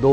2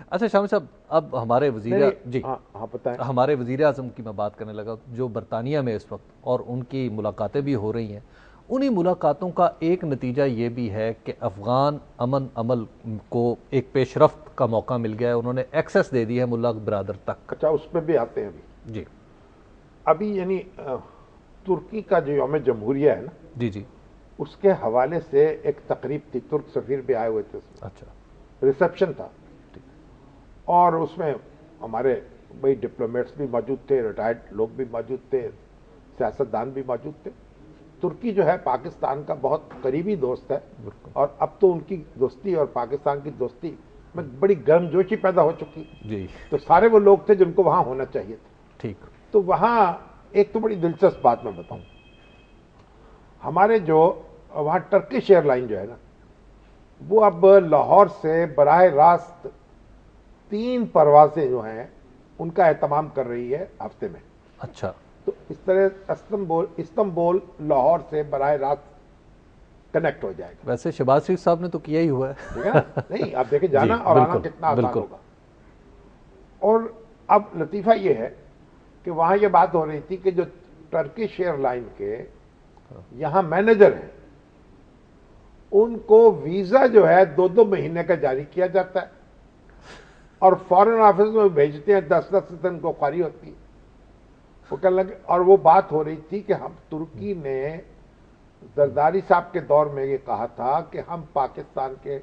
اچھا شامی صاحب، اب ہمارے جی ہاں بتائیں. ہمارے وزیر اعظم کی میں بات کرنے لگا، جو برطانیہ میں اس وقت، اور ان کی ملاقاتیں بھی ہو رہی ہیں، انہی ملاقاتوں کا ایک نتیجہ یہ بھی ہے کہ افغان امن عمل کو ایک پیش رفت کا موقع مل گیا ہے، انہوں نے ایکسس دے دی ہے ملا برادر تک. اچھا اس پہ بھی آتے ہیں جی ابھی یعنی ترکی کا جو یوم جمہوریہ ہے نا، جی جی اس کے حوالے سے ایک تقریب تھی، ترک سفیر بھی آئے ہوئے تھے، اس اچھا میں ریسیپشن تھا، اور اس میں ہمارے بڑی ڈپلومیٹس بھی موجود تھے، ریٹائرڈ لوگ بھی موجود تھے، سیاستدان بھی موجود تھے. ترکی جو ہے پاکستان کا بہت قریبی دوست ہے، اور اب تو ان کی دوستی اور پاکستان کی دوستی میں بڑی گرم جوشی پیدا ہو چکی. جی تو سارے وہ لوگ تھے جن کو وہاں ہونا چاہیے تھا. ٹھیک. تو وہاں ایک تو بڑی دلچسپ بات میں بتاؤں، ہمارے جو وہاں ٹرکش ایئر لائن جو ہے نا، وہ اب لاہور سے براہ راست 3 پروازیں جو ہیں ان کا اہتمام کر رہی ہے ہفتے میں. اچھا. تو اس طرح استنبول لاہور سے براہ راست کنیکٹ ہو جائے گا. ویسے شہباز شریف صاحب نے تو کیا ہی ہوا ہے. ٹھیک ہے نا؟ نہیں آپ دیکھیں جانا اور آنا کتنا آسان ہوگا. اور اب لطیفہ یہ ہے کہ وہاں یہ بات ہو رہی تھی کہ جو ٹرکش ایئر لائن کے یہاں مینیجر ہیں، ان کو ویزا جو ہے 2 مہینے کا جاری کیا جاتا ہے، اور فارن آفس میں بھیجتے ہیں، 10 دن کو خاری ہوتی ہے. وہ کہنے لگے، اور وہ بات ہو رہی تھی کہ ہم ترکی نے زرداری صاحب کے دور میں یہ کہا تھا کہ ہم پاکستان کے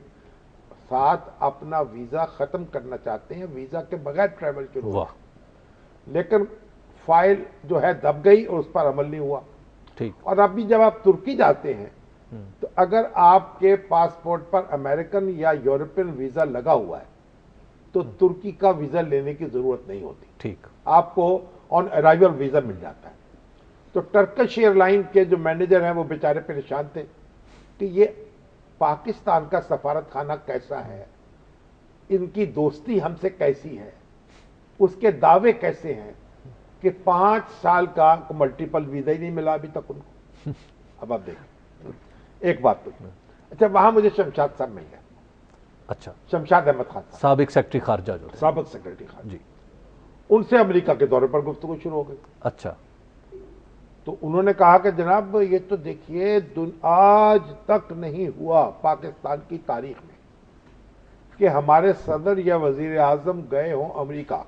ساتھ اپنا ویزا ختم کرنا چاہتے ہیں، ویزا کے بغیر ٹریول شروع ہوا، لیکن فائل جو ہے دب گئی اور اس پر عمل نہیں ہوا. ٹھیک. اور ابھی جب آپ ترکی جاتے ہیں تو اگر آپ کے پاسپورٹ پر امریکن یا یورپین ویزا لگا ہوا ہے تو ترکی کا ویزا لینے کی ضرورت نہیں ہوتی. ٹھیک. آپ کو آن ارائیول ویزا مل جاتا ہے. تو ٹرکش ایئر لائن کے جو مینیجر ہیں وہ بیچارے پریشان تھے کہ یہ پاکستان کا سفارت خانہ کیسا ہے، ان کی دوستی ہم سے کیسی ہے، اس کے دعوے کیسے ہیں کہ 5 سال کا ملٹیپل ویزا ہی نہیں ملا ابھی تک ان کو. اب آپ دیکھیں ایک بات تو. اچھا وہاں مجھے شمشاد صاحب مل گئے. اچھا. شمشاد احمد خان صاحب، سابق سیکرٹری خارجہ جو تھے. سابق سیکرٹری خارجہ. جی. ان سے امریکہ کے دورے پر گفتگو شروع ہو گئی. اچھا. تو انہوں نے کہا کہ جناب یہ تو دیکھیے آج تک نہیں ہوا پاکستان کی تاریخ میں کہ ہمارے صدر یا وزیر اعظم گئے ہوں امریکہ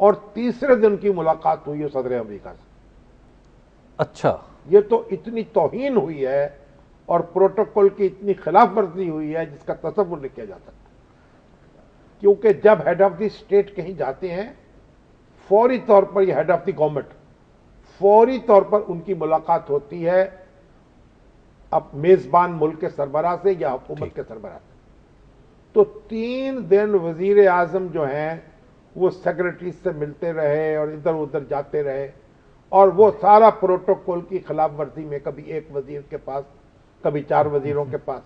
اور تیسرے دن کی ملاقات ہوئی ہے صدر امریکہ سے. اچھا. یہ تو اتنی توہین ہوئی ہے اور پروٹوکول کی اتنی خلاف ورزی ہوئی ہے جس کا تصور نہیں کیا جا سکتا. کیونکہ جب ہیڈ آف دی اسٹیٹ کہیں جاتے ہیں فوری طور پر یہ ہیڈ آف دی گورنمنٹ فوری طور پر ان کی ملاقات ہوتی ہے اب میزبان ملک کے سربراہ سے یا حکومت کے سربراہ سے. تو 3 دن وزیر اعظم جو ہیں وہ سیکرٹری سے ملتے رہے اور ادھر ادھر جاتے رہے، اور وہ سارا پروٹوکول کی خلاف ورزی میں کبھی ایک وزیر کے پاس کبھی 4 وزیروں کے پاس،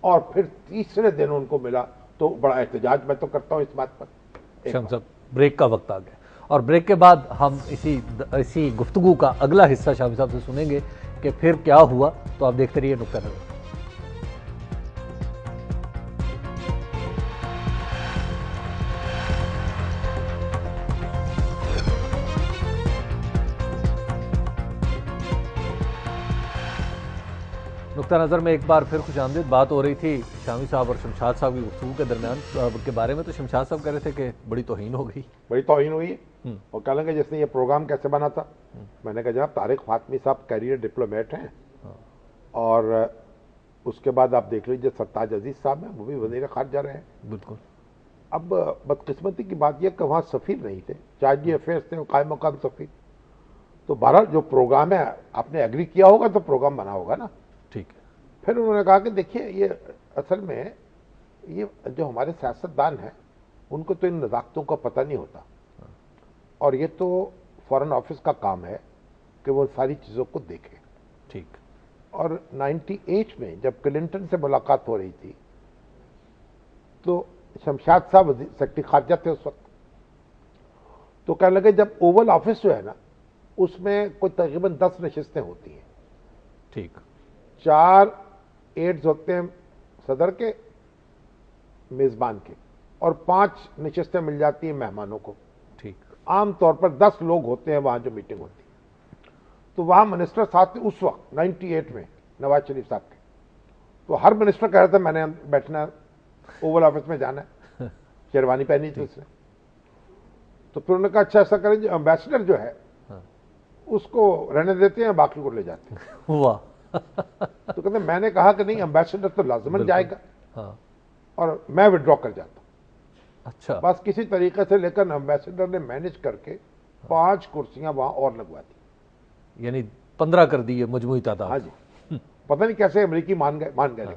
اور پھر تیسرے دن ان کو ملا. تو بڑا احتجاج میں تو کرتا ہوں اس بات پر. شمس صاحب بریک کا وقت آ گیا، اور بریک کے بعد ہم اسی گفتگو کا اگلا حصہ شامی صاحب سے سنیں گے کہ پھر کیا ہوا. تو آپ دیکھتے رہیے نقطہ نظر. نقطہ نظر میں ایک بار پھر خوش آمدید. بات ہو رہی تھی شامی صاحب اور شمشاد صاحب کی گفتگو کے درمیان کے بارے میں. تو شمشاد صاحب کہہ رہے تھے کہ بڑی توہین ہو گئی. بڑی توہین ہوئی ہے. اور کہہ لیں گے جس نے یہ پروگرام کیسے بنا تھا. میں نے کہا جناب طارق فاطمی صاحب کیریئر ڈپلومیٹ ہیں، اور اس کے بعد آپ دیکھ لیجیے سرتاج عزیز صاحب ہیں، وہ بھی وزیر خارجہ رہے ہیں. بالکل. اب بدقسمتی کی بات یہ کہ وہاں سفیر نہیں تھے، چارجی افیئرس تھے، قائم مقام سفیر. تو بہرحال جو پروگرام ہے آپ نے ایگری کیا ہوگا تو پروگرام بنا ہوگا نا. ٹھیک ہے. پھر انہوں نے کہا کہ دیکھیے یہ اصل میں یہ جو ہمارے سیاستدان ہیں ان کو تو ان نزاکتوں کا پتہ نہیں ہوتا، اور یہ تو فارن آفس کا کام ہے کہ وہ ساری چیزوں کو دیکھے. ٹھیک. اور 98 میں جب کلنٹن سے ملاقات ہو رہی تھی تو شمشاد صاحب سیکرٹری خارجہ تھے اس وقت. تو کہنے لگے جب اوول آفس جو ہے نا اس میں کوئی تقریباً 10 نشستیں ہوتی ہیں. ٹھیک. 4 ایڈز ہوتے ہیں صدر کے، میزبان کے، اور 5 نشستیں مل جاتی ہیں مہمانوں کو. ٹھیک. عام طور پر 10 لوگ ہوتے ہیں وہاں جو میٹنگ ہوتی ہے. تو وہاں منسٹر ساتھ تھے اس وقت 98 میں نواز شریف صاحب کے. تو ہر منسٹر کہہ رہا تھا میں نے بیٹھنا اوول آفس میں جانا ہے, شیروانی پہنی تھی اس نے. تو پھر انہوں نے کہا اچھا ایسا کریں جو امبیسڈر جو ہے اس کو رہنے دیتے ہیں, باقی کو لے جاتے ہیں. واہ. تو کہتے ہیں میں نے کہا کہ نہیں, امبیسڈر تو لازمن جائے گا اور میں وڈرا کر جاتا ہوں. اچھا. بس کسی طریقے سے, لیکن امبیسڈر نے مینج کر کے 5 کرسیاں وہاں اور لگوا دی, یعنی 15 کر دی ہے مجموعی تعداد. ہاں جی, پتہ نہیں کیسے امریکی مان گئے. لیکن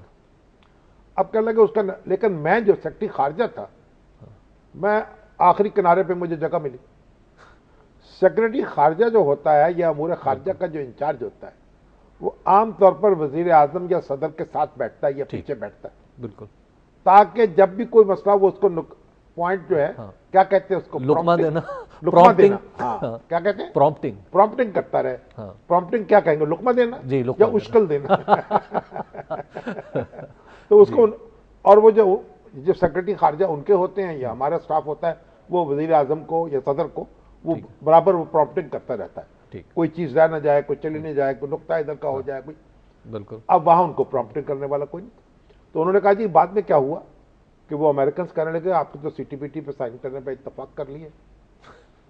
اب کہنے لگے اس کا, لیکن میں جو سیکرٹری خارجہ تھا میں آخری کنارے پہ مجھے جگہ ملی. سیکرٹری خارجہ جو ہوتا ہے یا امور خارجہ کا جو انچارج ہوتا ہے وہ عام طور پر وزیر اعظم یا صدر کے ساتھ بیٹھتا ہے یا پیچھے بیٹھتا ہے, بالکل, تاکہ جب بھی کوئی مسئلہ وہ اس کو پوائنٹ جو ہے کیا کہتے ہیں اس کو, لقمہ دینا, لقمہ دینا. ہاں, کیا کہتے ہیں, پرومپٹنگ کرتا رہے. پرومپٹنگ کیا کہیں گے, لقمہ دینا یا اشکل دینا. تو اس کو, اور وہ جو سیکرٹری خارجہ ان کے ہوتے ہیں یا ہمارا سٹاف ہوتا ہے وہ وزیر اعظم کو یا صدر کو وہ برابر وہ پرومپٹنگ کرتا رہتا ہے. کوئی چیز رہ نہ جائے, کوئی چلی نہیں جائے, کوئی نقطہ ادھر کا ہو جائے کوئی. بالکل. اب وہاں ان کو پرومپٹنگ کرنے والا کوئی نہیں. تو انہوں نے کہا جی بعد میں کیا ہوا کہ وہ امریکنز کہنے لگے آپ نے تو سی ٹی پی ٹی پہ سائن کرنے پہ اتفاق کر لیے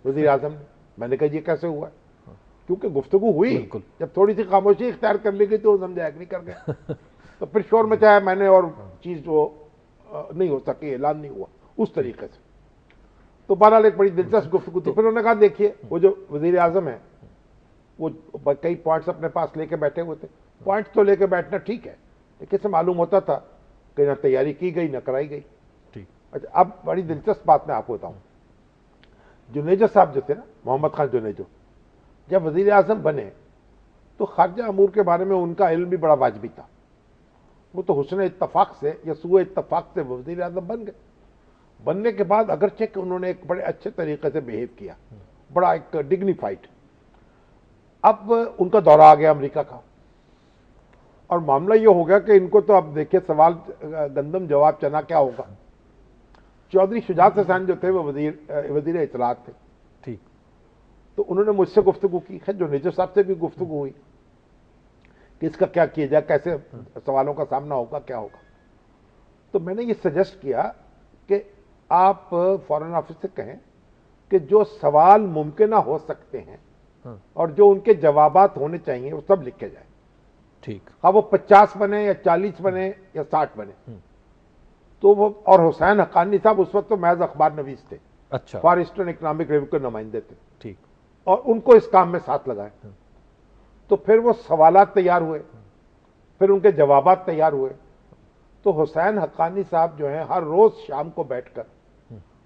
وزیر اعظم نے. میں نے کہا یہ کیسے ہوا, کیونکہ گفتگو ہوئی, جب تھوڑی سی خاموشی اختیار کر لی گئی تو وہ سمجھا نہیں کر گئے. تو پھر شور مچایا میں نے, اور چیز جو نہیں ہو سکی, اعلان نہیں ہوا اس طریقے سے. تو بہرحال ایک بڑی دلچسپ گفتگو تھی. پھر انہوں نے کہا دیکھیے وہ جو وزیر اعظم ہے وہ کئی پوائنٹس اپنے پاس لے کے بیٹھے ہوئے تھے. پوائنٹس تو لے کے بیٹھنا ٹھیک ہے, لیکن سے معلوم ہوتا تھا کہ نہ تیاری کی گئی نہ کرائی گئی. اچھا, اب بڑی دلچسپ بات میں آپ کو بتاؤں. جنیجو صاحب جو تھے نا, محمد خان جنیجو, جب وزیر اعظم بنے تو خارجہ امور کے بارے میں ان کا علم بھی بڑا واجبی تھا. وہ تو حسن اتفاق سے یا سوء اتفاق سے وزیر اعظم بن گئے. بننے کے بعد اگرچہ کہ انہوں نے ایک بڑے اچھے طریقے سے بہیو کیا, بڑا ایک ڈگنیفائڈ. اب ان کا دورہ آ گیا امریکہ کا, اور معاملہ یہ ہو گیا کہ ان کو تو اب دیکھیں سوال گندم جواب چنا کیا ہوگا. چودھری شجاعت حسین جو تھے وہ وزیر اطلاعات تھے. ٹھیک. تو انہوں نے مجھ سے گفتگو کی, خیر جو نیچر صاحب سے بھی گفتگو ہوئی کہ اس کا کیا کیا جائے, کیسے سوالوں کا سامنا ہوگا, کیا ہوگا. تو میں نے یہ سجیسٹ کیا کہ آپ فارن آفس سے کہیں کہ جو سوال ممکنہ ہو سکتے ہیں اور جو ان کے جوابات ہونے چاہیے وہ سب لکھے جائیں. ٹھیک. ہاں وہ 50 بنے یا 40 بنے یا 60 بنے. تو وہ, اور حسین حقانی صاحب اس وقت تو محض اخبار نویس تھے. اچھا. فار ایسٹرن اکنامک ریویو کے نمائندے تھے. ٹھیک. اور ان کو اس کام میں ساتھ لگائے. تو پھر وہ سوالات تیار ہوئے, پھر ان کے جوابات تیار ہوئے. تو حسین حقانی صاحب جو ہیں ہر روز شام کو بیٹھ کر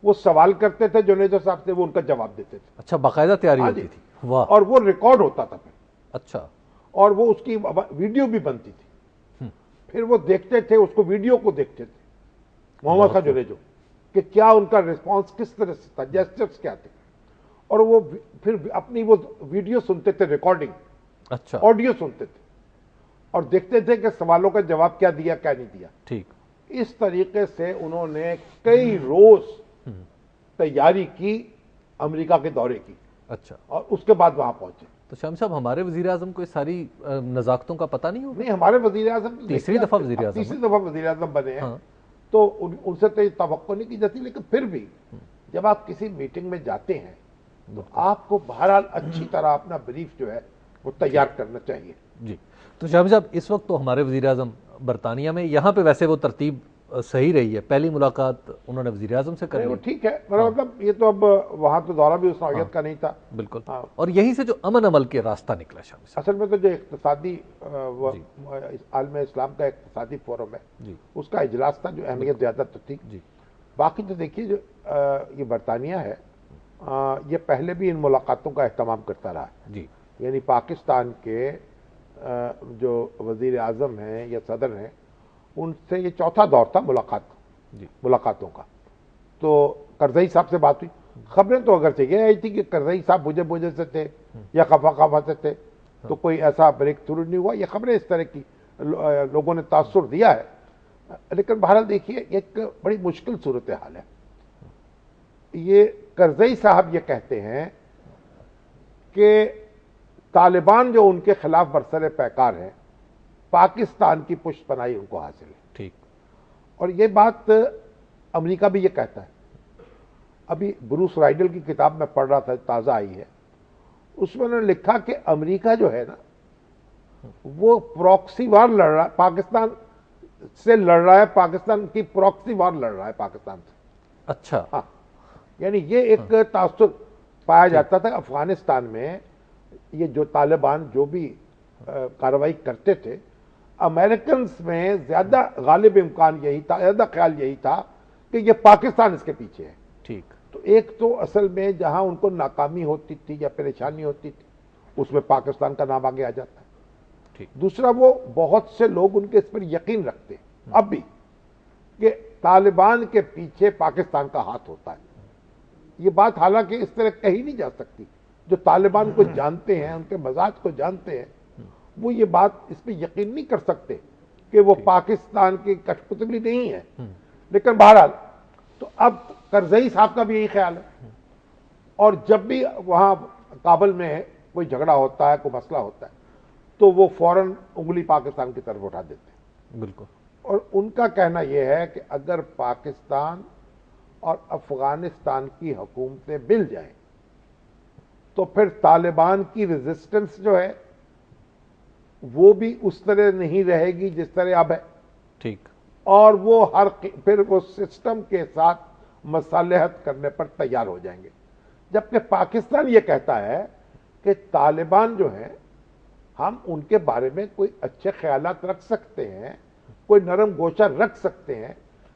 وہ سوال کرتے تھے جنیجو صاحب سے, وہ ان کا جواب دیتے تھے. اچھا, باقاعدہ تیاری ہوتی تھی. واہ. اور وہ ریکارڈ ہوتا تھا پھر. اچھا. اور وہ اس کی ویڈیو بھی بنتی تھی. پھر وہ دیکھتے تھے, اس کو ویڈیو کو دیکھتے تھے محمد خان جنیجو کہ کیا ان کا ریسپانس کس طرح سے تھا, جیسچرز کیا تھے. اور وہ پھر اپنی وہ ویڈیو سنتے تھے, ریکارڈنگ, اچھا, آڈیو سنتے تھے, اور دیکھتے تھے کہ سوالوں کا جواب کیا دیا کیا نہیں دیا. ٹھیک. اس طریقے سے انہوں نے کئی روز تیاری کی امریکہ کے دورے کی. اچھا. اور اس کے بعد وہاں پہنچے. تو شامی صاحب ہمارے وزیر اعظم کو اس ساری نزاکتوں کا پتہ نہیں ہوگا؟ نہیں, ہمارے وزیر اعظم تیسری دفعہ وزیر اعظم, تیسری دفعہ وزیر اعظم بنے ہیں. تو ان سے تو یہ توقع نہیں کی جاتی, لیکن پھر بھی جب آپ کسی میٹنگ میں جاتے ہیں تو آپ کو بہرحال اچھی طرح اپنا بریف جو ہے وہ تیار کرنا چاہیے. جی. تو شامی صاحب اس وقت تو ہمارے وزیر اعظم برطانیہ میں, یہاں پہ ویسے وہ ترتیب صحیح رہی ہے, پہلی ملاقات انہوں نے وزیر اعظم سے کری. وہ ٹھیک ہے, مطلب یہ تو اب وہاں تو دورہ بھی اس نوعیت کا نہیں تھا. بالکل. اور یہیں سے جو امن عمل کے راستہ نکلا شامی صاحب. اصل میں تو جو اقتصادی عالم اسلام کا اقتصادی فورم ہے اس کا اجلاس تھا, جو اہمیت زیادہ تو تھی. باقی تو دیکھیے جو یہ برطانیہ ہے یہ پہلے بھی ان ملاقاتوں کا اہتمام کرتا رہا ہے. جی. یعنی پاکستان کے جو وزیر اعظم ہیں یا صدر ہیں ان سے یہ چوتھا دور تھا ملاقاتوں کا. تو کرزئی صاحب سے بات ہوئی. خبریں تو اگرچہ یہ آئی تھی کہ کرزئی صاحب بجے سے تھے یا خفا سے تھے, تو کوئی ایسا بریک تھرو نہیں ہوا. یہ خبریں اس طرح کی لوگوں نے تاثر دیا ہے, لیکن بہرحال دیکھیے ایک بڑی مشکل صورتحال ہے. یہ کرزئی صاحب یہ کہتے ہیں کہ طالبان جو ان کے خلاف برسر پیکار ہے، پاکستان کی پشت پناہی ان کو حاصل ہے. ٹھیک. اور یہ بات امریکہ بھی یہ کہتا ہے. ابھی بروس رائڈل کی کتاب میں پڑھ رہا تھا، تازہ آئی ہے، اس میں انہوں نے لکھا کہ امریکہ جو ہے نا وہ پراکسی وار لڑ رہا ہے، پاکستان سے لڑ رہا ہے، پاکستان کی پراکسی وار لڑ رہا ہے پاکستان سے. اچھا. ہاں، یعنی یہ ایک تعصب پایا جاتا تھا افغانستان میں. یہ جو طالبان جو بھی کارروائی کرتے تھے، امریکنز میں زیادہ غالب امکان یہی تھا، زیادہ خیال یہی تھا کہ یہ پاکستان اس کے پیچھے ہے. ٹھیک. تو ایک تو اصل میں جہاں ان کو ناکامی ہوتی تھی یا پریشانی ہوتی تھی اس میں پاکستان کا نام آگے آ جاتا ہے. ٹھیک. دوسرا، وہ بہت سے لوگ ان کے اس پر یقین رکھتے ہیں اب بھی کہ طالبان کے پیچھے پاکستان کا ہاتھ ہوتا ہے. یہ بات حالانکہ اس طرح کہی نہیں جا سکتی. جو طالبان کو جانتے ہیں، ان کے مزاج کو جانتے ہیں، وہ یہ بات اس پہ یقین نہیں کر سکتے کہ وہ پاکستان کی کٹھ پتلی نہیں ہے. لیکن بہرحال تو اب کرزئی صاحب کا بھی یہی خیال ہے. اور جب بھی وہاں کابل میں کوئی جھگڑا ہوتا ہے، کوئی مسئلہ ہوتا ہے، تو وہ فوراً انگلی پاکستان کی طرف اٹھا دیتے ہیں. بالکل. اور ان کا کہنا یہ ہے کہ اگر پاکستان اور افغانستان کی حکومتیں مل جائیں تو پھر طالبان کی ریزسٹنس جو ہے وہ بھی اس طرح نہیں رہے گی جس طرح اب ہے. ٹھیک. اور وہ پھر وہ سسٹم کے ساتھ مصالحت کرنے پر تیار ہو جائیں گے. جبکہ پاکستان یہ کہتا ہے کہ طالبان جو ہیں ہم ان کے بارے میں کوئی اچھے خیالات رکھ سکتے ہیں، کوئی نرم گوشہ رکھ سکتے ہیں،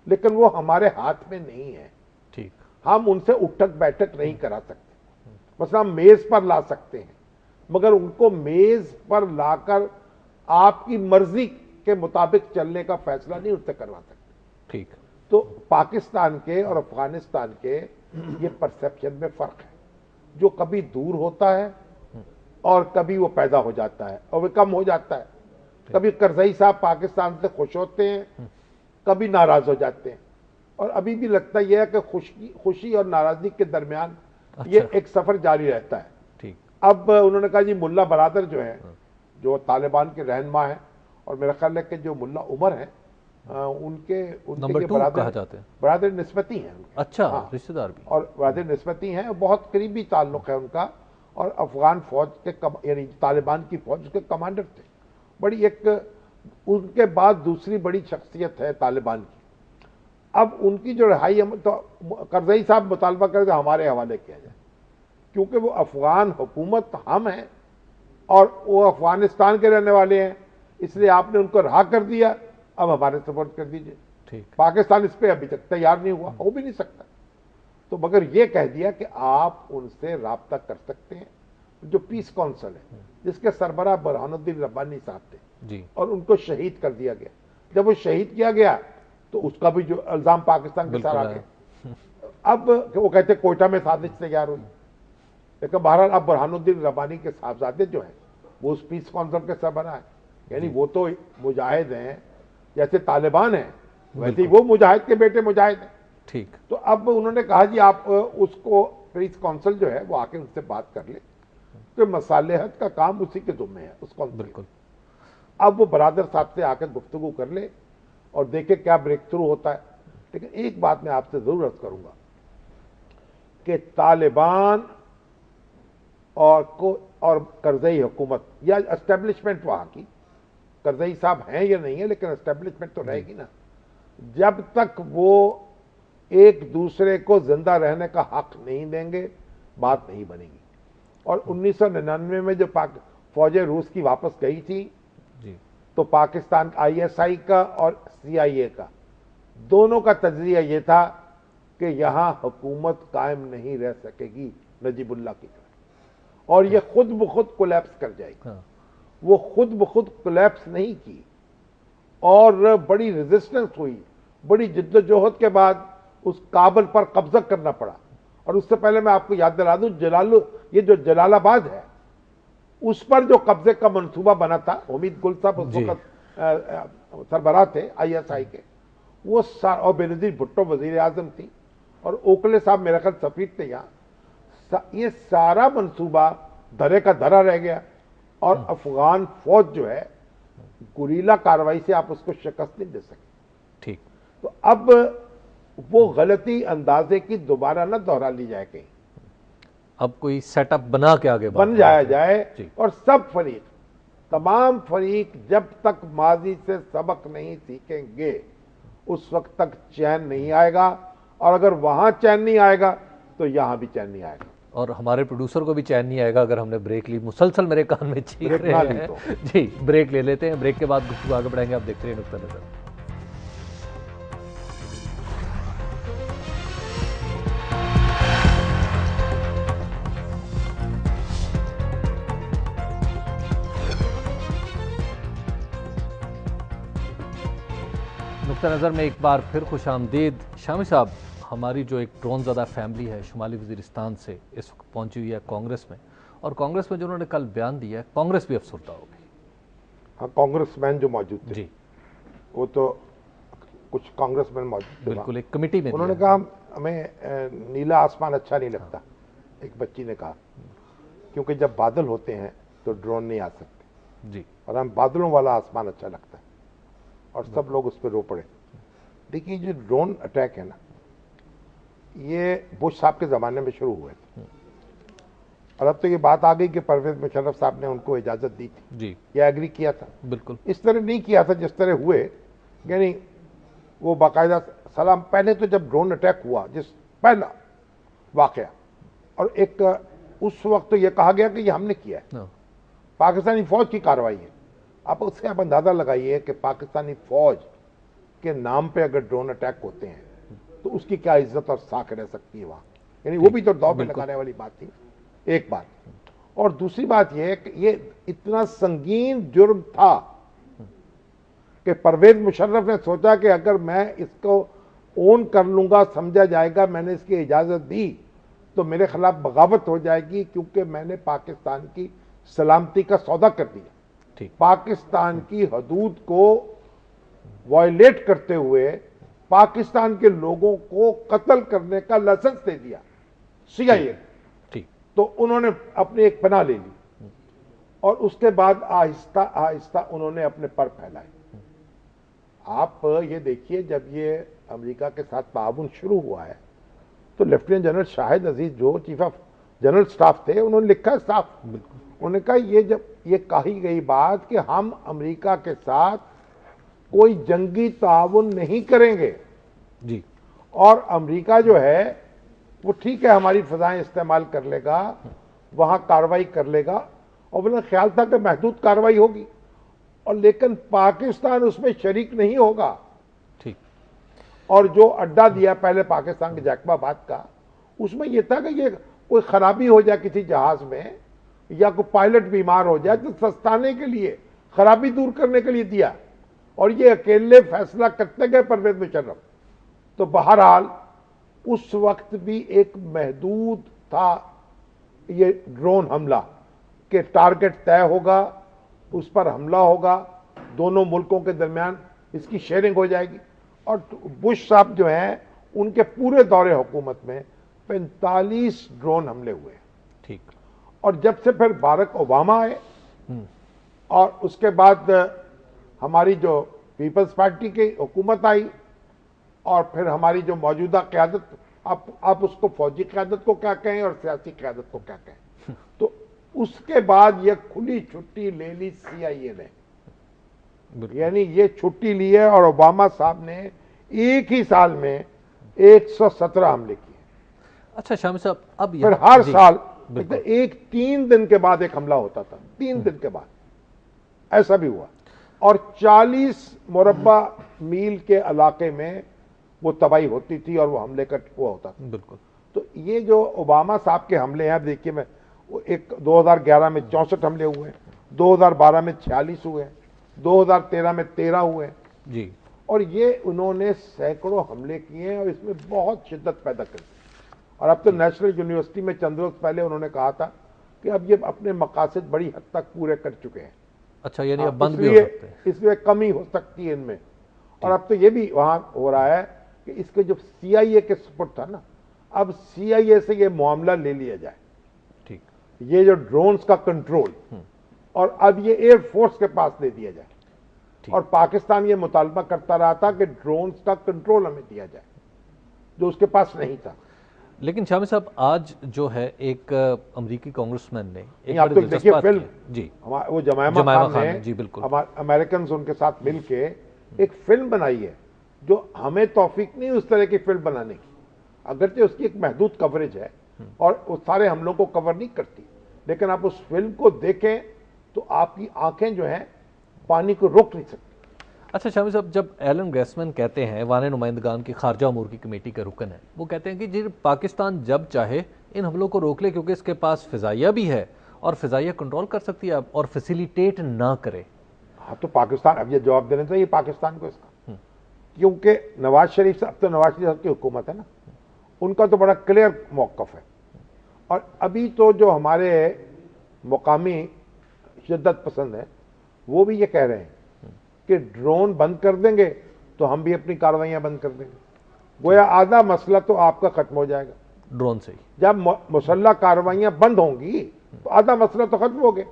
لیکن وہ ہمارے ہاتھ میں نہیں ہے. ٹھیک. ہم ان سے اٹھک بیٹھک نہیں کرا سکتے. مثلا میز پر لا سکتے ہیں، مگر ان کو میز پر لا کر آپ کی مرضی کے مطابق چلنے کا فیصلہ نہیں ان سے کروا سکتے. ٹھیک. تو پاکستان کے اور افغانستان کے یہ پرسیپشن میں فرق ہے، جو کبھی دور ہوتا ہے اور کبھی وہ پیدا ہو جاتا ہے اور وہ کم ہو جاتا ہے. کبھی کرزئی صاحب پاکستان سے خوش ہوتے ہیں، کبھی ناراض ہو جاتے ہیں. اور ابھی بھی لگتا یہ ہے کہ خوشی اور ناراضگی کے درمیان یہ ایک سفر جاری رہتا ہے. ٹھیک. اب انہوں نے کہا جی ملا برادر جو ہیں، جو طالبان کے رہنما ہیں، اور میرا خیال ہے کہ جو ملا عمر ہیں ان کے نمبر 2 کہا جاتے ہیں، برادر نسبتی ہیں. اچھا. رشتہ دار بھی. اور برادر نسبتی ہیں، بہت قریبی تعلق ہے ان کا. اور افغان فوج کے یعنی طالبان کی فوج کے کمانڈر تھے. بڑی ایک ان کے بعد دوسری بڑی شخصیت ہے طالبان کی. اب ان کی جو رہائی تو کرزئی صاحب مطالبہ کر کے ہمارے حوالے کیا جائے، کیونکہ وہ افغان حکومت ہم ہیں اور وہ افغانستان کے رہنے والے ہیں، اس لیے آپ نے ان کو رہا کر دیا، اب ہمارے سپورٹ کر دیجئے. ٹھیک. پاکستان اس پہ ابھی تک تیار نہیں ہوا، ہو بھی نہیں سکتا. تو مگر یہ کہہ دیا کہ آپ ان سے رابطہ کر سکتے ہیں. جو پیس کونسل ہے جس کے سربراہ برہان الدین ربانی صاحب تھے، جی. اور ان کو شہید کر دیا گیا. جب وہ شہید کیا گیا تو اس کا بھی جو الزام پاکستان کے ساتھ آ گئے. اب وہ کہتے کوئٹہ میں سازش تیار ہوئی، لیکن بہرحال اب برہان الدین ربانی کے صاحبزادے جو ہیں وہ اس پیس کونسل کے سربراہ ہیں. یعنی وہ تو مجاہد ہیں، جیسے طالبان ہیں ویسے ہی وہ مجاہد کے بیٹے مجاہد ہیں. ٹھیک. تو اب انہوں نے کہا جی آپ اس کو پیس کونسل جو ہے وہ آ کے ان سے بات کر لیں، کہ مصالحت کا کام اسی کے ذمہ ہے اس کونسل. بالکل. اب وہ برادر صاحب سے آ کے گفتگو کر لے اور دیکھے کیا بریک تھرو ہوتا ہے. لیکن ایک بات میں آپ سے ضرور عرض کروں گا کہ طالبان اور کرزئی حکومت یا اسٹیبلشمنٹ وہاں کی، کرزئی صاحب ہیں یا نہیں ہے لیکن اسٹیبلشمنٹ تو رہے گی نا، جب تک وہ ایک دوسرے کو زندہ رہنے کا حق نہیں دیں گے بات نہیں بنے گی. اور 1999 میں جو فوجیں روس کی واپس گئی تھی تو پاکستان ISI کا اور CIA کا دونوں کا تجزیہ یہ تھا کہ یہاں حکومت قائم نہیں رہ سکے گی نجیب اللہ کی طرح، اور یہ خود بخود کولیپس کر جائے گی. وہ خود بخود کولیپس نہیں کی، اور بڑی ریزسٹنس ہوئی، بڑی جد و جہد کے بعد اس کابل پر قبضہ کرنا پڑا. اور اس سے پہلے میں آپ کو یاد دلا دوں، یہ جو جلال آباد ہے اس پر جو قبضے کا منصوبہ بنا تھا، حمید گل صاحب اس وقت سربراہ تھے ISI کے، وہ اور بینظیر بھٹو وزیر اعظم تھی، اور اوکلے صاحب میرا خیال سفیر تھے یہاں، یہ سارا منصوبہ دھرے کا دھرا رہ گیا، اور افغان فوج جو ہے گریلا کاروائی سے آپ اس کو شکست نہیں دے سکتے۔ ٹھیک، تو اب وہ غلطی اندازے کی دوبارہ نہ دہرا لی جائے کہیں، اب کوئی سیٹ اپ بنا کے آگے بن جایا جائے، جی۔ اور سب فریق، تمام فریق جب تک ماضی سے سبق نہیں سیکھیں گے اس وقت تک چین نہیں آئے گا، اور اگر وہاں چین نہیں آئے گا تو یہاں بھی چین نہیں آئے گا۔ اور ہمارے پروڈیوسر کو بھی چین نہیں آئے گا اگر ہم نے بریک لی، مسلسل میرے کان میں چیخ بریک نہ رہے لی ہیں۔ تو۔ جی بریک لے لیتے ہیں، بریک کے بعد گفتگو آگے بڑھائیں گے، آپ دیکھتے رہیے نقطہ نظر۔ نقطہ نظر میں ایک بار پھر خوش آمدید۔ شامی صاحب، ہماری جو ایک ڈرون زدہ فیملی ہے شمالی وزیرستان سے اس وقت پہنچی ہوئی ہے کانگریس میں، اور کانگریس میں جو انہوں نے کل بیان دیا ہے، کانگریس بھی افسردہ ہو گئی۔ ہاں، کانگریس مین جو موجود تھے، جی وہ تو کچھ کانگریس مین موجود تھے، بالکل، ایک کمیٹی میں انہوں نے دیا کہا ہمیں نیلا آسمان اچھا نہیں لگتا، ایک بچی نے کہا، کیونکہ جب بادل ہوتے ہیں تو ڈرون نہیں آ سکتے، ہے۔ جی اور ہم بادلوں والا آسمان اچھا لگتا ہے، اور سب لوگ اس پہ رو پڑے۔ دیکھیے جو ڈرون اٹیک ہے نا، یہ بش صاحب کے زمانے میں شروع ہوئے تھے، اور اب تو یہ بات آ گئی کہ پرویز مشرف صاحب نے ان کو اجازت دی تھی، جی یہ ایگری کیا تھا، بالکل، اس طرح نہیں کیا تھا جس طرح ہوئے، یعنی وہ باقاعدہ سلام۔ پہلے تو جب ڈرون اٹیک ہوا، جس پہلا واقعہ، اور ایک اس وقت تو یہ کہا گیا کہ یہ ہم نے کیا ہے، ہاں، پاکستانی فوج کی کارروائی ہے۔ اب اس سے آپ اندازہ لگائیے کہ پاکستانی فوج کے نام پہ اگر ڈرون اٹیک ہوتے ہیں تو اس کی کیا عزت اور ساکھ رہ سکتی ہے وہاں، یعنی وہ بھی تو دو پہ لگانے والی بات تھی، ایک بات۔ اور دوسری بات یہ ہے کہ یہ اتنا سنگین جرم تھا کہ پرویز مشرف نے سوچا کہ اگر میں اس کو اون کر لوں گا، سمجھا جائے گا میں نے اس کی اجازت دی، تو میرے خلاف بغاوت ہو جائے گی، کیونکہ میں نے پاکستان کی سلامتی کا سودا کر دیا، ٹھیک، پاکستان کی حدود کو وائلیٹ کرتے ہوئے پاکستان کے لوگوں کو قتل کرنے کا لائسنس دے دیا سی آئی اے۔ ٹھیک، تو انہوں نے اپنی ایک پناہ لے لی، اور اس کے بعد آہستہ آہستہ انہوں نے اپنے پر پھیلائے۔ آپ یہ دیکھیے، جب یہ امریکہ کے ساتھ تعاون شروع ہوا ہے تو لیفٹیننٹ جنرل شاہد عزیز جو چیف آف جنرل سٹاف تھے، انہوں نے لکھا ہے صاف، انہوں نے کہا یہ جب یہ کہی گئی بات کہ ہم امریکہ کے ساتھ کوئی جنگی تعاون نہیں کریں گے، جی اور امریکہ جو ہے وہ ٹھیک ہے ہماری فضائیں استعمال کر لے گا، وہاں کاروائی کر لے گا، اور بلکہ خیال تھا کہ محدود کاروائی ہوگی، اور لیکن پاکستان اس میں شریک نہیں ہوگا۔ ٹھیک، اور جو اڈا دیا پہلے پاکستان کے جیکب آباد کا، اس میں یہ تھا کہ یہ کوئی خرابی ہو جائے کسی جہاز میں، یا کوئی پائلٹ بیمار ہو جائے تو سستانے کے لیے، خرابی دور کرنے کے لیے دیا، اور یہ اکیلے فیصلہ کرتے گئے پرویز مشرف۔ تو بہرحال اس وقت بھی ایک محدود تھا یہ ڈرون حملہ، کہ ٹارگٹ طے ہوگا، اس پر حملہ ہوگا، دونوں ملکوں کے درمیان اس کی شیئرنگ ہو جائے گی۔ اور بش صاحب جو ہیں ان کے پورے دور حکومت میں 45 ڈرون حملے ہوئے، ٹھیک، اور جب سے پھر بارک اوباما آئے، اور اس کے بعد ہماری جو پیپلز پارٹی کی حکومت آئی، اور پھر ہماری جو موجودہ قیادت، آپ اس کو فوجی قیادت کو کیا کہیں اور سیاسی قیادت کو کیا کہیں، تو اس کے بعد یہ کھلی چھٹی لے لی سی آئی اے نے، یعنی یہ چھٹی لی ہے، اور اوباما صاحب نے ایک ہی سال میں 117 حملے کیے۔ اچھا شامی صاحب، اب پھر ہر جی، سال بالکل، ایک 3 دن کے بعد ایک حملہ ہوتا تھا، 3 دن کے بعد ایسا بھی ہوا، اور 40 مربع میل کے علاقے میں وہ تباہی ہوتی تھی اور وہ حملے کا وہ ہوتا تھا۔ بالکل، تو یہ جو اوباما صاحب کے حملے ہیں، اب دیکھیے میں ایک 2011 میں 64 حملے ہوئے ہیں، 2012 میں 46 ہوئے ہیں، 2013 میں 13 ہوئے ہیں، جی اور یہ انہوں نے سینکڑوں حملے کیے ہیں، اور اس میں بہت شدت پیدا کر دی۔ اور اب تو نیشنل یونیورسٹی میں چند روز پہلے انہوں نے کہا تھا کہ اب یہ اپنے مقاصد بڑی حد تک پورے کر چکے ہیں، اچھا، یعنی اب بند بھی ہو سکتے ہیں۔ اس لیے کمی ہو سکتی ہے ان میں۔ اور اب تو یہ بھی وہاں ہو رہا ہے کہ اس کے جو سی آئی اے کے سپرد تھا نا، اب CIA سے یہ معاملہ لے لیا جائے، ٹھیک، یہ جو ڈرونز کا کنٹرول، اور اب یہ ایئر فورس کے پاس دے دیا جائے، اور پاکستان یہ مطالبہ کرتا رہا تھا کہ ڈرونز کا کنٹرول ہمیں دیا جائے جو اس کے پاس نہیں تھا۔ لیکن شامی صاحب آج جو ہے ایک امریکی کانگریس مین نے ایک آپ بڑی تو دلچسپ دیکھیے بات فلم کی، جی وہ جمائمہ خان نے، جی بالکل، امریکنز ان کے ساتھ مل کے ایک فلم بنائی ہے جو ہمیں توفیق نہیں اس طرح کی فلم بنانے کی، اگرچہ اس کی ایک محدود کوریج ہے اور وہ سارے حملوں کو کور نہیں کرتی، لیکن آپ اس فلم کو دیکھیں تو آپ کی آنکھیں جو ہیں پانی کو روک نہیں سکتی۔ اچھا شامی صاحب، جب ایلن گریسمن کہتے ہیں، ایوان نمائندگان کی خارجہ امور کی کمیٹی کے رکن ہیں، وہ کہتے ہیں کہ جی پاکستان جب چاہے ان حملوں کو روک لے کیونکہ اس کے پاس فضائیہ بھی ہے اور فضائیہ کنٹرول کر سکتی ہے اور فیسیلیٹیٹ نہ کرے۔ ہاں تو پاکستان اب یہ جواب دینا چاہیے پاکستان کو اس کا، کیونکہ نواز شریف صاحب تو نواز شریف صاحب کی حکومت ہے نا، ان کا تو بڑا کلیئر موقف ہے، اور ابھی تو جو ہمارے مقامی شدت پسند ہیں وہ بھی یہ کہہ رہے ہیں کہ ڈرون بند کر دیں گے تو ہم بھی اپنی کاروائیاں بند کر دیں گے، گویا آدھا مسئلہ تو آپ کا ختم ہو جائے گا ڈرون سے ہی۔ جب مسلح کاروائیاں بند ہوں گی تو آدھا مسئلہ تو ختم ہو گیا۔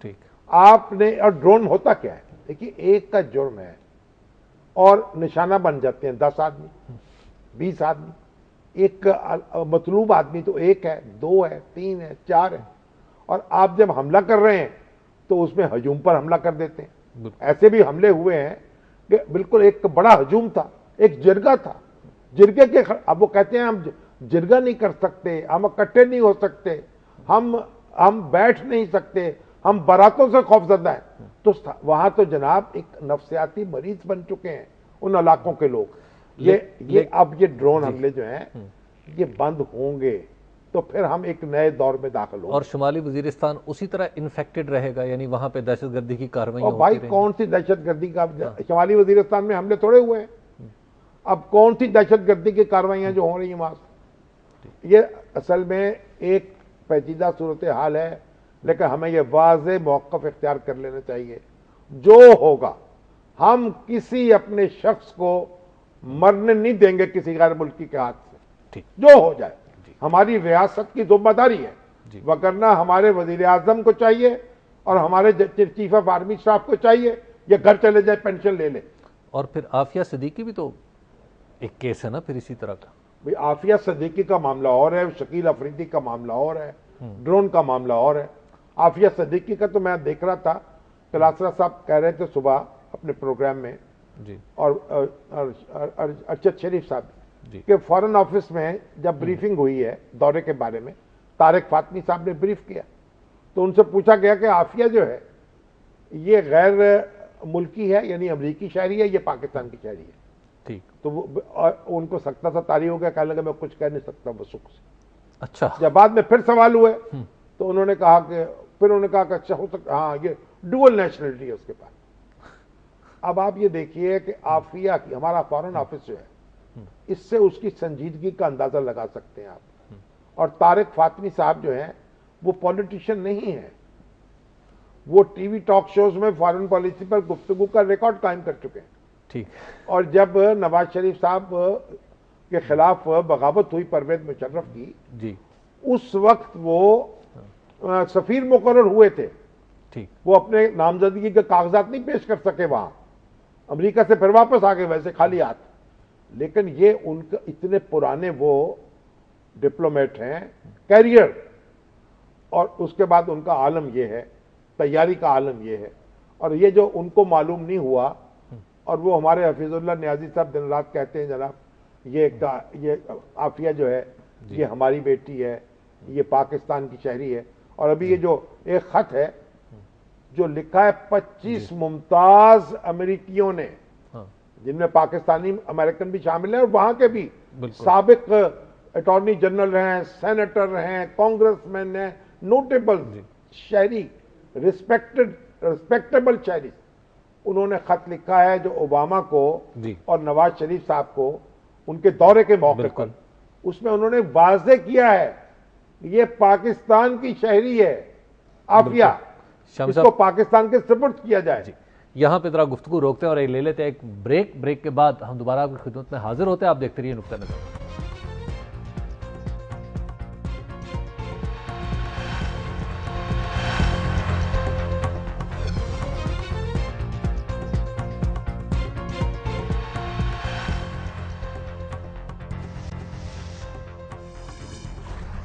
ٹھیک، آپ نے، اور ڈرون ہوتا کیا ہے، دیکھیے ایک کا جرم ہے اور نشانہ بن جاتے ہیں 10 آدمی 20 آدمی، ایک مطلوب آدمی تو ایک ہے، 2 ہے، 3 ہے، 4 ہے، اور آپ جب حملہ کر رہے ہیں تو اس میں ہجوم پر حملہ کر دیتے ہیں۔ ایسے بھی حملے ہوئے ہیں کہ بالکل ایک بڑا ہجوم تھا، ایک جرگہ تھا، جرگے کے اب وہ کہتے ہیں ہم جرگہ نہیں کر سکتے، ہم اکٹھے نہیں ہو سکتے، ہم بیٹھ نہیں سکتے، ہم باراتوں سے خوفزدہ ہیں، تو وہاں تو جناب ایک نفسیاتی مریض بن چکے ہیں ان علاقوں کے لوگ۔ یہ اب یہ ڈرون حملے جو ہیں یہ بند ہوں گے تو پھر ہم ایک نئے دور میں داخل ہوں گے۔ اور شمالی وزیرستان اسی طرح انفیکٹڈ رہے گا، یعنی وہاں پہ دہشت گردی کی کارروائیاں اور بھائی ہوتی رہیں گی۔ کون سی دہشت گردی کا، شمالی وزیرستان میں حملے تھوڑے ہوئے ہیں، اب کون سی دہشت گردی کی کارروائیاں جو ہو رہی ہیں وہاں سے؟ یہ اصل میں ایک پیچیدہ صورتحال ہے، لیکن ہمیں یہ واضح موقف اختیار کر لینا چاہیے، جو ہوگا ہم کسی اپنے شخص کو مرنے نہیں دیں گے کسی غیر ملکی کے ہاتھ سے، جو ہو جائے ہماری ریاست کی ذمہ داری ہے، وگرنہ ہمارے وزیر اعظم کو چاہیے اور ہمارے چیف آف آرمی اسٹاف کو چاہیے یہ گھر چلے جائے پینشن لے لے۔ اور پھر عافیہ صدیقی بھی تو ایک کیس ہے نا پھر اسی طرح کا۔ بھئی عافیہ صدیقی کا معاملہ اور ہے، شکیل افریدی کا معاملہ اور ہے، ڈرون کا معاملہ اور ہے۔ عافیہ صدیقی کا تو میں دیکھ رہا تھا، کلاسرا صاحب کہہ رہے تھے صبح اپنے پروگرام میں، اور ارشد شریف صاحب کہ فارن آفس میں جب بریفنگ ہوئی ہے دورے کے بارے میں، طارق فاطمی صاحب نے بریف کیا تو ان سے پوچھا گیا کہ عافیہ جو ہے یہ غیر ملکی ہے، یعنی امریکی شہری ہے، یہ پاکستان کی شہری ہے؟ ٹھیک، تو ان کو سکتا سا طاری ہو گیا، کہنے لگا میں کچھ کہہ نہیں سکتا بسک سے۔ اچھا، جب بعد میں پھر سوال ہوئے تو انہوں نے کہا کہ اچھا ہو سکتا، ہاں یہ ڈوئل نیشنلٹی ہے اس کے پاس۔ اب آپ یہ دیکھیے کہ عافیہ کی ہمارا فارن آفس جو ہے اس سے اس کی سنجیدگی کا اندازہ لگا سکتے ہیں آپ، اور طارق فاطمی صاحب جو ہیں وہ پولیٹیشین نہیں ہیں، وہ ٹی وی ٹاک شوز میں فارن پالیسی پر گفتگو کا ریکارڈ قائم کر چکے ہیں۔ ٹھیک، اور جب نواز شریف صاحب کے خلاف بغاوت ہوئی پرویز مشرف کی، جی اس وقت وہ سفیر مقرر ہوئے تھے، وہ اپنے نامزدگی کے کاغذات نہیں پیش کر سکے وہاں، امریکہ سے پھر واپس آ گئے ویسے خالی ہاتھ، لیکن یہ ان کا اتنے پرانے وہ ڈپلومیٹ ہیں، کیریئر، اور اس کے بعد ان کا عالم یہ ہے، تیاری کا عالم یہ ہے، اور یہ جو ان کو معلوم نہیں ہوا، اور وہ ہمارے حفیظ اللہ نیازی صاحب دن رات کہتے ہیں جناب یہ عافیہ جو ہے یہ ہماری بیٹی ہے، یہ پاکستان کی شہری ہے، اور ابھی یہ جو ایک خط ہے جو لکھا ہے 25 ممتاز امریکیوں نے، جن میں پاکستانی امریکن بھی شامل ہیں اور وہاں کے بھی سابق اٹارنی جنرل ہیں، سینیٹر ہیں، کانگریس مین ہیں، نوٹیبل شہری، ریسپیکٹیبل شہری، انہوں نے خط لکھا ہے جو اوباما کو اور نواز شریف صاحب کو ان کے دورے کے موقع پر، اس میں انہوں نے واضح کیا ہے یہ پاکستان کی شہری ہے عافیہ، اس کو پاکستان کے سپرد کیا جائے۔ یہاں پہ ذرا گفتگو روکتے ہیں اور لے لیتے ہیں ایک بریک کے بعد ہم دوبارہ آپ کی خدمت میں حاضر ہوتے ہیں۔ آپ دیکھتے رہیے نقطہ نظر۔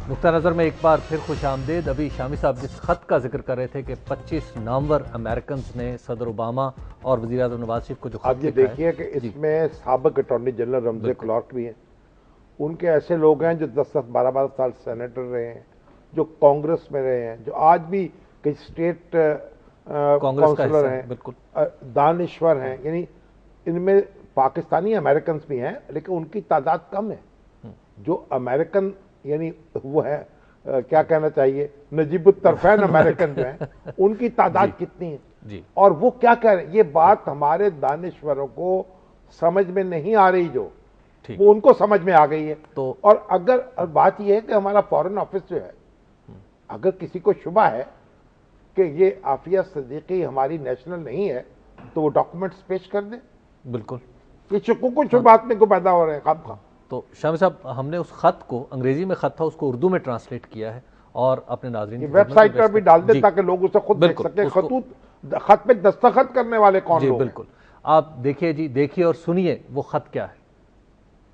نقطہ نظر میں ایک بار پھر خوش آمدید. ابھی شامی صاحب جس خط کا ذکر کر رہے تھے کہ 25 نامور امریکنز نے صدر اوباما اور وزیر اعظم نواز شریف کو جو خط لکھا ہے. آپ یہ دیکھیے کہ اس میں سابق اٹارنی جنرل رمزے کلارک بھی ہیں. ان کے ایسے لوگ ہیں جو 10-12 سال سینیٹر رہے ہیں, جو کانگریس میں رہے ہیں, جو آج بھی کئی اسٹیٹ کونسلر ہیں, دانشور ہیں. یعنی ان میں پاکستانی امریکنز بھی ہیں, لیکن ان کی تعداد کم ہے. جو امریکن یعنی وہ ہے کیا کہنا چاہیے نجیب الطرفین امریکن جو ہیں, ان کی تعداد کتنی ہے اور وہ کیا کہہ رہے ہیں. یہ بات ہمارے دانشوروں کو سمجھ میں نہیں آ رہی, جو وہ ان کو سمجھ میں آ گئی ہے. اور اگر بات یہ ہے کہ ہمارا فارن آفس جو ہے, اگر کسی کو شبہ ہے کہ یہ عافیہ صدیقی ہماری نیشنل نہیں ہے تو وہ ڈاکومنٹس پیش کر دیں. بالکل, یہ شکوک و شبہات میں کو پیدا ہو رہے ہیں خام خواہ. تو شامی صاحب ہم نے اس خط کو, انگریزی میں خط تھا, اس کو اردو میں ٹرانسلیٹ کیا ہے اور اپنے ناظرین کی ویب سائٹ پر بھی ڈال دیں تاکہ لوگ اسے خود دیکھ سکیں. خط پہ دستخط کرنے والے کون لوگ ہیں. بالکل, آپ دیکھیے جی, دیکھیے اور سنیے وہ خط کیا ہے.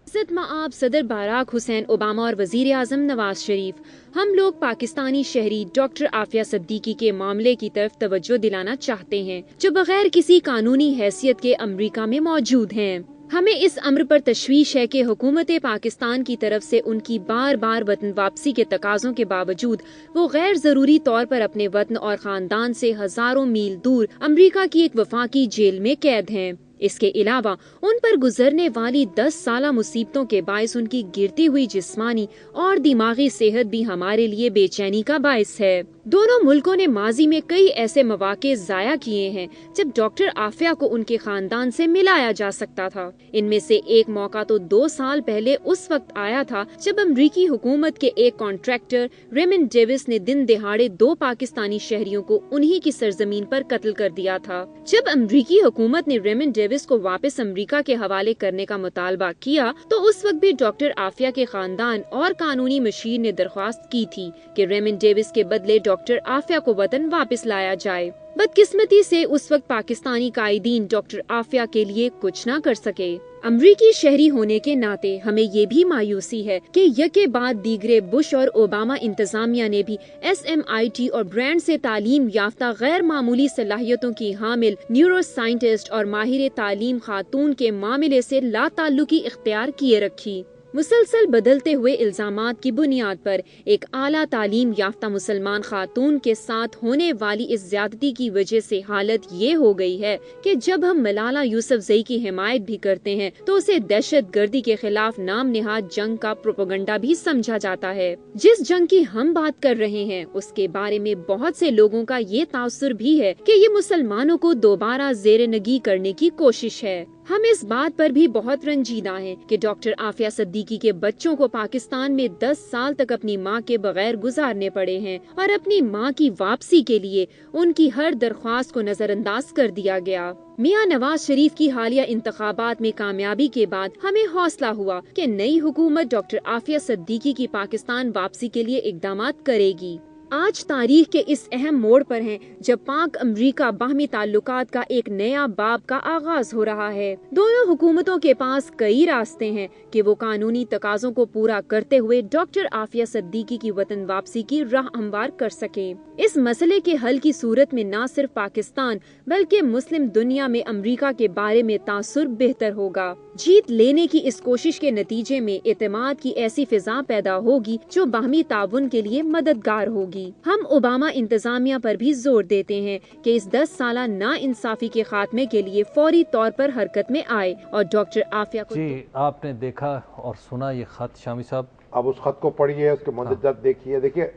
عزت مآب صدر باراک حسین اوباما اور وزیر اعظم نواز شریف, ہم لوگ پاکستانی شہری ڈاکٹر عافیہ صدیقی کے معاملے کی طرف توجہ دلانا چاہتے ہیں, جو بغیر کسی قانونی حیثیت کے امریکہ میں موجود ہیں. ہمیں اس امر پر تشویش ہے کہ حکومت پاکستان کی طرف سے ان کی بار بار وطن واپسی کے تقاضوں کے باوجود وہ غیر ضروری طور پر اپنے وطن اور خاندان سے ہزاروں میل دور امریکہ کی ایک وفاقی جیل میں قید ہیں. اس کے علاوہ ان پر گزرنے والی 10 سالہ مصیبتوں کے باعث ان کی گرتی ہوئی جسمانی اور دماغی صحت بھی ہمارے لیے بے چینی کا باعث ہے. دونوں ملکوں نے ماضی میں کئی ایسے مواقع ضائع کیے ہیں جب ڈاکٹر عافیہ کو ان کے خاندان سے ملایا جا سکتا تھا. ان میں سے ایک موقع تو 2 سال پہلے اس وقت آیا تھا جب امریکی حکومت کے ایک کانٹریکٹر ریمنڈ ڈیوس نے دن دہاڑے 2 پاکستانی شہریوں کو انہی کی سرزمین پر قتل کر دیا تھا. جب امریکی حکومت نے ریمنڈ ڈیوس کو واپس امریکہ کے حوالے کرنے کا مطالبہ کیا تو اس وقت بھی ڈاکٹر عافیہ کے خاندان اور قانونی مشیر نے درخواست کی تھی کہ ریمنڈ ڈیوس کے بدلے ڈاکٹر عافیہ کو وطن واپس لایا جائے. بدقسمتی سے اس وقت پاکستانی قائدین ڈاکٹر عافیہ کے لیے کچھ نہ کر سکے. امریکی شہری ہونے کے ناطے ہمیں یہ بھی مایوسی ہے کہ یکے بعد دیگرے بش اور اوباما انتظامیہ نے بھی SMIT اور برانڈ سے تعلیم یافتہ غیر معمولی صلاحیتوں کی حامل نیورو سائنٹسٹ اور ماہر تعلیم خاتون کے معاملے سے لا تعلقی اختیار کیے رکھی. مسلسل بدلتے ہوئے الزامات کی بنیاد پر ایک اعلیٰ تعلیم یافتہ مسلمان خاتون کے ساتھ ہونے والی اس زیادتی کی وجہ سے حالت یہ ہو گئی ہے کہ جب ہم ملالہ یوسفزئی کی حمایت بھی کرتے ہیں تو اسے دہشت گردی کے خلاف نام نہاد جنگ کا پروپیگنڈا بھی سمجھا جاتا ہے. جس جنگ کی ہم بات کر رہے ہیں اس کے بارے میں بہت سے لوگوں کا یہ تاثر بھی ہے کہ یہ مسلمانوں کو دوبارہ زیر نگی کرنے کی کوشش ہے. ہم اس بات پر بھی بہت رنجیدہ ہیں کہ ڈاکٹر عافیہ صدیقی کے بچوں کو پاکستان میں 10 سال تک اپنی ماں کے بغیر گزارنے پڑے ہیں اور اپنی ماں کی واپسی کے لیے ان کی ہر درخواست کو نظر انداز کر دیا گیا. میاں نواز شریف کی حالیہ انتخابات میں کامیابی کے بعد ہمیں حوصلہ ہوا کہ نئی حکومت ڈاکٹر عافیہ صدیقی کی پاکستان واپسی کے لیے اقدامات کرے گی. آج تاریخ کے اس اہم موڑ پر ہیں جب پاک امریکہ باہمی تعلقات کا ایک نیا باب کا آغاز ہو رہا ہے. دونوں حکومتوں کے پاس کئی راستے ہیں کہ وہ قانونی تقاضوں کو پورا کرتے ہوئے ڈاکٹر عافیہ صدیقی کی وطن واپسی کی راہ ہموار کر سکیں. اس مسئلے کے حل کی صورت میں نہ صرف پاکستان بلکہ مسلم دنیا میں امریکہ کے بارے میں تاثر بہتر ہوگا. جیت لینے کی اس کوشش کے نتیجے میں اعتماد کی ایسی فضا پیدا ہوگی جو باہمی تعاون کے لیے مددگار ہوگی. ہم اوباما انتظامیہ پر بھی زور دیتے ہیں کہ اس 10 سالہ نا انصافی کے خاتمے کے لیے فوری طور پر حرکت میں آئے اور ڈاکٹر عافیہ کو جی آپ نے دیکھا اور سنا یہ خط شامی صاحب. اب اس خط کو پڑھیے, اس کے مندرجات دیکھیے. دیکھیے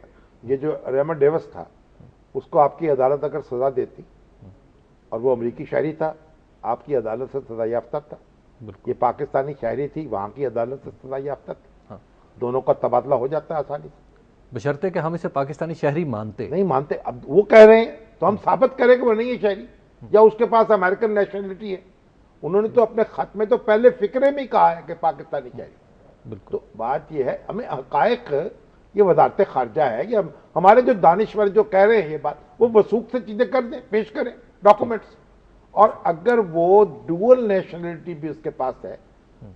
یہ جو ریمنڈ ڈیوس تھا اس کو آپ کی عدالت اگر سزا دیتی اور وہ امریکی شہری تھا, آپ کی عدالت سے سزا یافتہ تھا. یہ پاکستانی شہری تھی, وہاں کی عدالت سے سزا یافتہ تھا. دونوں کا تبادلہ ہو جاتا ہے آسانی سے, بشرطے کہ ہم اسے پاکستانی شہری مانتے نہیں مانتے. اب وہ کہہ رہے ہیں تو ہم ثابت کریں کہ وہ نہیں ہے شہری یا اس کے پاس امریکن نیشنلٹی ہے. انہوں نے تو اپنے خط میں تو پہلے فکرے میں کہا ہے کہ پاکستانی شہری. بالکل. تو بات یہ ہے, ہمیں حقائق, یہ وزارت خارجہ ہے, یہ ہمارے جو دانشور جو کہہ رہے ہیں یہ بات, وہ وثوق سے چیزیں کر دیں, پیش کریں ڈاکومنٹس. اور اگر وہ ڈوئل نیشنلٹی بھی اس کے پاس ہے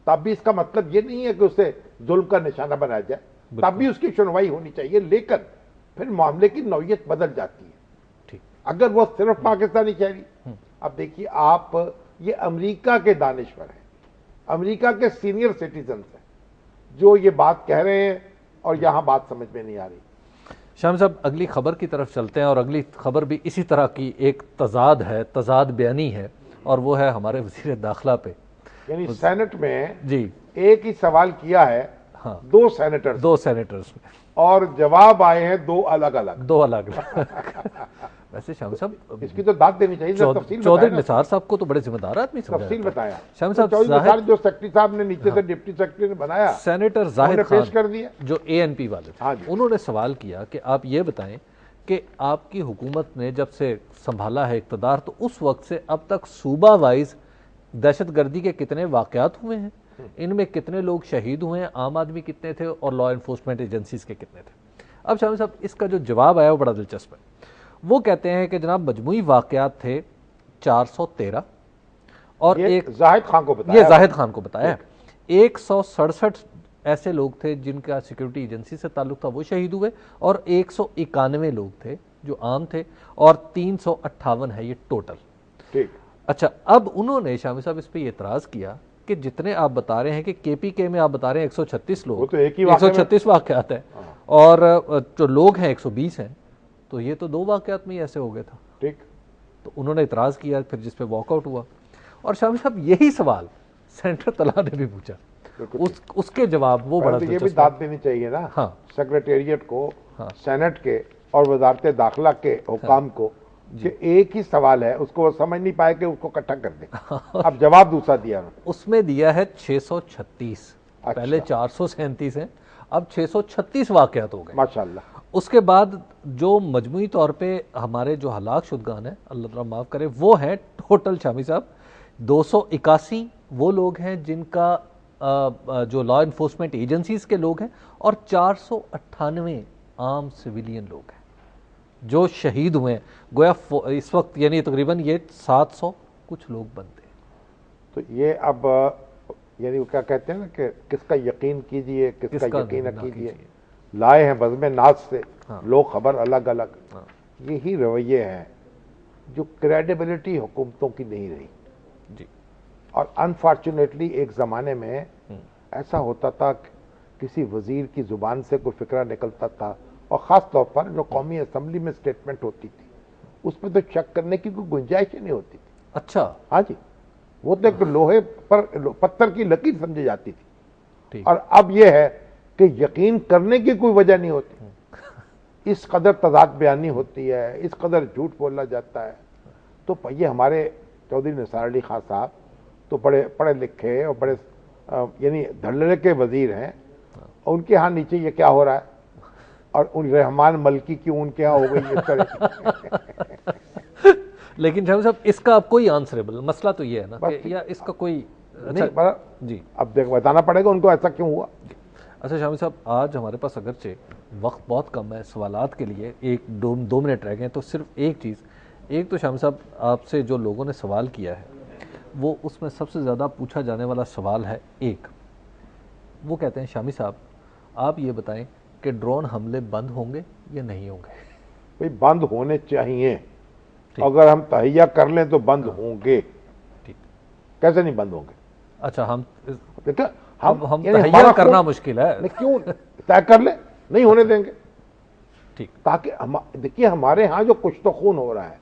تب بھی اس کا مطلب یہ نہیں ہے کہ اسے ظلم کا نشانہ بنایا جائے. تب بھی اس کی سنوائی ہونی چاہیے، لیکن پھر معاملے کی نوعیت بدل جاتی ہے۔ ٹھیک، اگر وہ صرف پاکستانی شہری، اب دیکھیے آپ، یہ امریکہ کے دانشور ہیں، امریکہ کے سینئر سٹیزنز ہیں جو یہ بات کہہ رہے ہیں، اور یہاں بات سمجھ میں نہیں آ رہی۔ شامی صاحب اگلی خبر کی طرف چلتے ہیں، اور اگلی خبر بھی اسی طرح کی ایک تضاد بیانی ہے، اور وہ ہے ہمارے وزیر داخلہ پہ۔ یعنی سینٹ میں جی، ایک ہی سوال کیا ہے دو سینیٹرز اور جواب آئے ہیں دو الگ الگ۔ ویسے شامی صاحب اس کی تو داد دینی چاہیے، تفصیل چودھری نثار صاحب کو تو بڑے ذمہ دار آدمی سمجھا تفصیل جاتا ہے۔ بتایا شامی صاحب چودھری نثار جو سیکرٹری صاحب نے نیچے سے ڈپٹی سیکرٹری نے بنایا، سینیٹر زاہد پیش کر خان دیا جو ANP والے تھے، انہوں نے سوال کیا کہ آپ یہ بتائیں کہ آپ کی حکومت نے جب سے سنبھالا ہے اقتدار تو اس وقت سے اب تک صوبہ وائز دہشت گردی کے کتنے واقعات ہوئے ہیں، ان میں کتنے لوگ شہید ہوئے ہیں، عام آدمی کتنے تھے، اور لا انفورسمنٹ ایجنسیز کے کتنے تھے۔ اب شامی صاحب اس کا جو جواب آیا وہ بڑا دلچسپ ہے۔ وہ کہتے ہیں کہ جناب مجموعی واقعات تھے 413، اور یہ زاہد خان کو بتایا 167 ایسے لوگ تھے جن کا سیکیورٹی ایجنسی سے تعلق تھا، وہ شہید ہوئے، اور 191 لوگ تھے جو عام تھے، اور 358 ہے یہ ٹوٹل۔ ٹھیک، اچھا، اب انہوں نے شامی صاحب اس پہ اعتراض کیا کہ جتنے آپ بتا رہے ہیں کہ KPK میں آپ بتا رہے ہیں 136 لوگ، 136 واقعات ہیں، اور جو لوگ ہیں 120 ہیں، تو یہ تو 2 واقعات میں ہی ایسے ہو گیا تھا۔ ٹھیک، تو انہوں نے اعتراض کیا، پھر جس پہ واک آؤٹ ہوا، اور شامی صاحب یہی سوال سینٹر طلع نے بھی پوچھا، اس کے جواب وہ بڑا یہ بھی داد دینی چاہیے نا سیکریٹریٹ کو، سینٹ کے اور وزارت داخلہ کے حکام کو، کہ ایک ہی سوال ہے، اس کو وہ سمجھ نہیں پائے کہ اس کو اکٹھا کر دیں۔ اب جواب دوسرا دیا، اس میں دیا ہے 636، پہلے 437 ہیں، اب 636 واقعات ہو گئے ماشاءاللہ۔ اس کے بعد جو مجموعی طور پہ ہمارے جو ہلاک شدگان ہیں، اللہ تعالیٰ معاف کرے، وہ ہیں ٹوٹل شامی صاحب 281 وہ لوگ ہیں جن کا جو لا انفورسمنٹ ایجنسیز کے لوگ ہیں، اور 498 عام سویلین لوگ ہیں جو شہید ہوئے ہیں۔ گویا اس وقت یعنی تقریباً یہ 700 کچھ لوگ بنتے ہیں۔ تو یہ اب یعنی وہ کیا کہتے ہیں نا کہ کس کا یقین کیجئے، کس کا یقین نہ کیجئے، لائے ہیں بزم ناز سے لوگ خبر الگ الگ۔ یہی رویے ہیں جو کریڈیبلٹی حکومتوں کی نہیں رہی جی، اور انفارچونیٹلی ایک زمانے میں ایسا ہوتا تھا کہ کسی وزیر کی زبان سے کوئی فکرہ نکلتا تھا، اور خاص طور پر جو قومی اسمبلی میں سٹیٹمنٹ ہوتی تھی اس میں تو شک کرنے کی کوئی گنجائش ہی نہیں ہوتی تھی۔ اچھا، ہاں جی، وہ تو ایک لوہے پر پتھر کی لکیر سمجھی جاتی تھی، اور اب یہ ہے کہ یقین کرنے کی کوئی وجہ نہیں ہوتی، اس قدر تضاد بیانی ہوتی ہے، اس قدر جھوٹ بولا جاتا ہے۔ تو یہ ہمارے چودھری نثار علی خان صاحب تو بڑے پڑھے لکھے اور بڑے یعنی دھڑلے کے وزیر ہیں، اور ان کے ہاں نیچے یہ کیا ہو رہا ہے، اور ان رحمان ملکی کیوں ان کے ہاں ہو گئی اس طرح۔ لیکن شامی صاحب اس کا اب کوئی آنسریبل مسئلہ تو یہ ہے نا کہ یا اس کا کوئی جی اب دیکھ بتانا پڑے گا ان کو ایسا کیوں ہوا۔ اچھا شامی صاحب، آج ہمارے پاس اگرچہ وقت بہت کم ہے سوالات کے لیے، 1-2 منٹ رہ گئے، تو صرف ایک چیز، ایک تو شامی صاحب آپ سے جو لوگوں نے سوال کیا ہے وہ اس میں سب سے زیادہ پوچھا جانے والا سوال ہے ایک، وہ کہتے ہیں شامی صاحب آپ یہ بتائیں کہ ڈرون حملے بند ہوں گے یا نہیں ہوں گے؟ بھئی بند ہونے چاہیے، اگر ہم تہیہ کر لیں تو بند ہوں گے۔ کیسے نہیں بند ہوں گے؟ اچھا، ہم یعنی تہیہ کرنا مشکل ہے، کیوں طے کر لیں، نہیں ہونے دیں گے، ٹھیک، تاکہ دیکھیے ہمارے ہاں جو کچھ تو خون ہو رہا ہے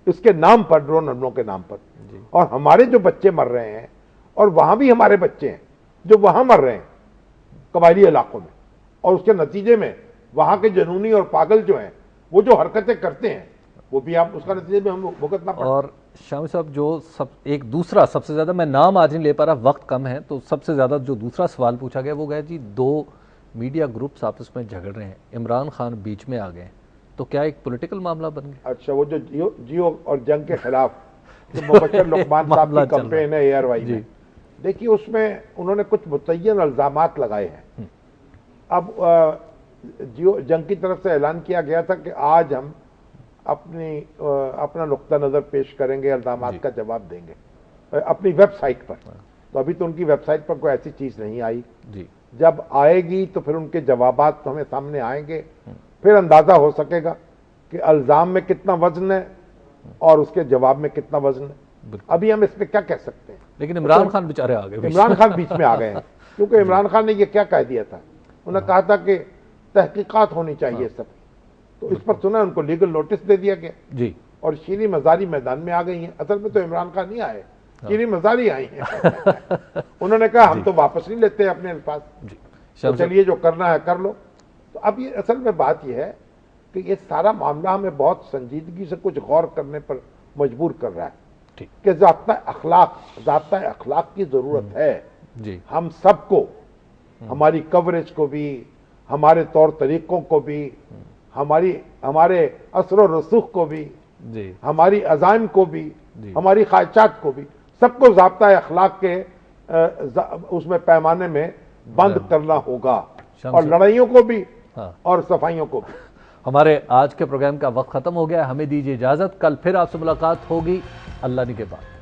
اس کے نام پر، ڈرون حملوں کے نام پر، اور ہمارے جو بچے مر رہے ہیں، اور وہاں بھی ہمارے بچے ہیں جو وہاں مر رہے ہیں قبائلی علاقوں میں، اور اس کے نتیجے میں وہاں کے جنونی اور پاگل جو ہیں وہ جو حرکتیں کرتے ہیں وہ بھی آپ اس کا نتیجے میں ہم بھگتنا پڑتا ہے۔ اور شامی صاحب جو ایک دوسرا سب سے زیادہ، میں نام آج نہیں لے پا رہا، وقت کم ہے، تو سب سے زیادہ جو دوسرا سوال پوچھا گیا وہ گیا جی 2 میڈیا گروپس آپس میں جھگڑ رہے ہیں، عمران خان بیچ میں آ گئے، تو کیا ایک پولیٹیکل معاملہ بن گیا؟ اچھا، وہ جو جیو اور جنگ کے خلاف مبشر لقمان صاحب کی کمپین ہے ایئر وائی میں، دیکھیے اس میں انہوں نے کچھ متعین الزامات لگائے ہیں۔ اب جیو جنگ کی طرف سے اعلان کیا گیا تھا کہ آج ہم اپنا نقطہ نظر پیش کریں گے، الزامات کا جواب دیں گے اپنی ویب سائٹ پر، تو ابھی تو ان کی ویب سائٹ پر کوئی ایسی چیز نہیں آئی، جب آئے گی تو پھر ان کے جوابات ہمیں سامنے آئیں گے، پھر اندازہ ہو سکے گا کہ الزام میں کتنا وزن ہے اور اس کے جواب میں کتنا وزن ہے۔ ابھی ہم اس پہ کیا کہہ سکتے ہیں؟ لیکن عمران خان بیچارے آ گئے، عمران خان بیچ میں آ گئے ہیں، کیونکہ عمران خان نے یہ کیا کہہ دیا تھا، انہوں نے کہا تھا کہ تحقیقات ہونی چاہیے سب، تو اس پر سنا ان کو لیگل نوٹس دے دیا گیا جی، اور شیریں مزاری میدان میں آ گئی ہیں۔ اصل میں تو عمران خان نہیں آئے، شیریں مزاری آئی ہیں۔ انہوں نے کہا ہم تو واپس نہیں لیتے اپنے الفاظ، تو چلیے جو کرنا ہے کر لو۔ تو اب یہ اصل میں بات یہ ہے کہ یہ سارا معاملہ ہمیں بہت سنجیدگی سے کچھ غور کرنے پر مجبور کر رہا ہے کہ ضابطہ اخلاق کی ضرورت ہے جی، ہم سب کو، ہماری کوریج کو بھی، ہمارے طور طریقوں کو بھی، ہمارے اثر و رسوخ کو بھی، جی، ہماری عزائم کو بھی، ہماری خواہشات کو بھی، سب کو ضابطہ اخلاق کے اس میں پیمانے میں بند کرنا ہوگا، اور لڑائیوں کو بھی اور صفائیوں کو بھی۔ ہمارے آج کے پروگرام کا وقت ختم ہو گیا ہے، ہمیں دیجیے اجازت، کل پھر آپ سے ملاقات ہوگی اللہ نے کے بعد۔